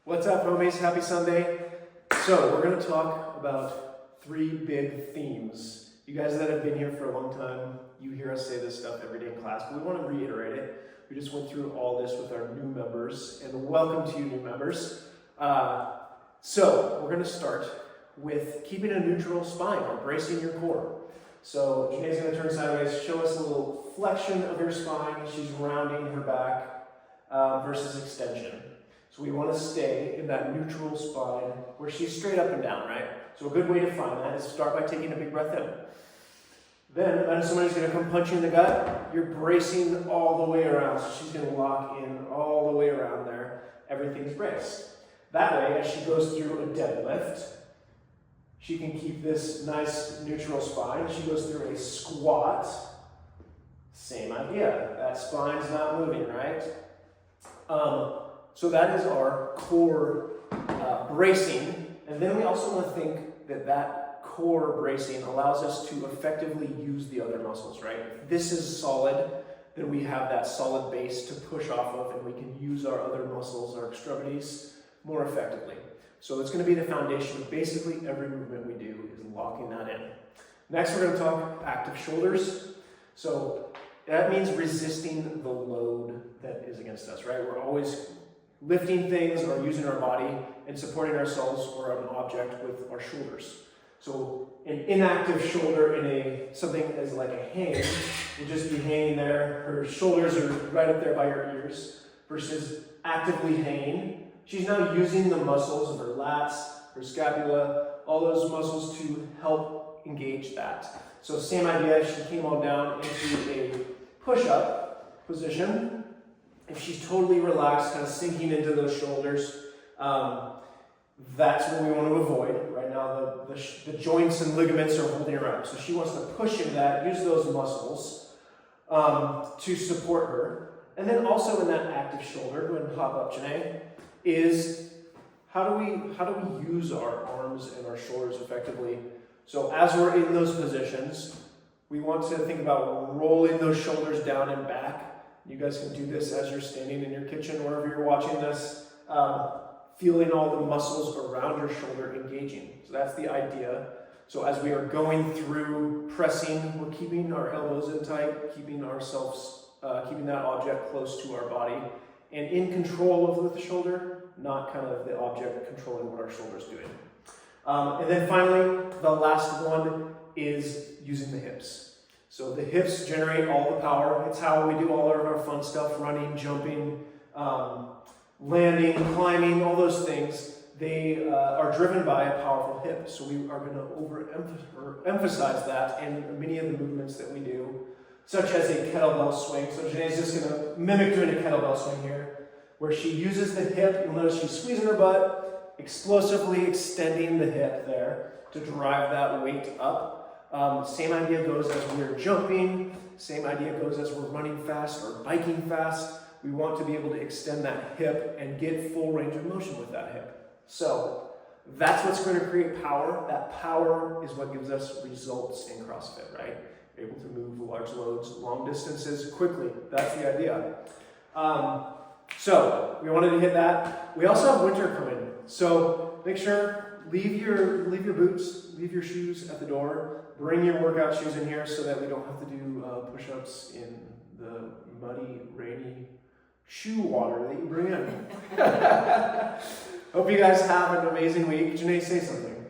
What's up, homies? Happy Sunday. So, we're going to talk about 3 big themes. You guys that have been here for a long time, you hear us say this stuff every day in class, but we want to reiterate it. We just went through all this with our new members, and welcome to you, new members. So, we're going to start with keeping a neutral spine or bracing your core. So, Janae's going to turn sideways, show us a little flexion of your spine. She's rounding her back versus extension. So we want to stay in that neutral spine where she's straight up and down, right? So a good way to find that is to start by taking a big breath in. Then, when somebody's going to come punch you in the gut, you're bracing all the way around. So she's going to lock in all the way around there. Everything's braced. That way, as she goes through a deadlift, she can keep this nice neutral spine. She goes through a squat. Same idea. That spine's not moving, right? So that is our core bracing, and then we also want to think that that core bracing allows us to effectively use the other muscles, right? If this is solid, then we have that solid base to push off of, and we can use our other muscles, our extremities, more effectively. So it's going to be the foundation of basically every movement we do is locking that in. Next, we're going to talk active shoulders. So that means resisting the load that is against us, right? We're always lifting things or using our body and supporting ourselves or an object with our shoulders. So an inactive shoulder in something as like a hang will just be hanging there. Her shoulders are right up there by her ears versus actively hanging. She's now using the muscles of her lats, her scapula, all those muscles to help engage that. So same idea, she came on down into a push-up position. If she's totally relaxed, kind of sinking into those shoulders, that's what we want to avoid. Right now, the joints and ligaments are holding her up. So she wants to push into that, use those muscles to support her. And then also in that active shoulder, go ahead and hop up, Janae, is how do we use our arms and our shoulders effectively? So as we're in those positions, we want to think about rolling those shoulders down and back. You guys can do this as you're standing in your kitchen, wherever you're watching this, feeling all the muscles around your shoulder engaging. So that's the idea. So as we are going through pressing, we're keeping our elbows in tight, keeping ourselves, keeping that object close to our body, and in control of the shoulder, not kind of the object controlling what our shoulder's doing. And then finally, the last one is using the hips. So the hips generate all the power. It's how we do all of our fun stuff, running, jumping, landing, climbing, all those things. They are driven by a powerful hip. So we are going to emphasize that in many of the movements that we do, such as a kettlebell swing. So Janae's just going to mimic doing a kettlebell swing here, where she uses the hip. You'll notice she's squeezing her butt, explosively extending the hip there to drive that weight up. Same idea goes as we're jumping, same idea goes as we're running fast or biking fast. We want to be able to extend that hip and get full range of motion with that hip. So that's what's going to create power. That power is what gives us results in CrossFit, right? We're able to move large loads, long distances quickly. That's the idea. So we wanted to hit that. We also have winter coming. So make sure leave your boots, leave your shoes at the door. Bring your workout shoes in here so that we don't have to do push-ups in the muddy, rainy shoe water that you bring in. Hope you guys have an amazing week. Janae, say something.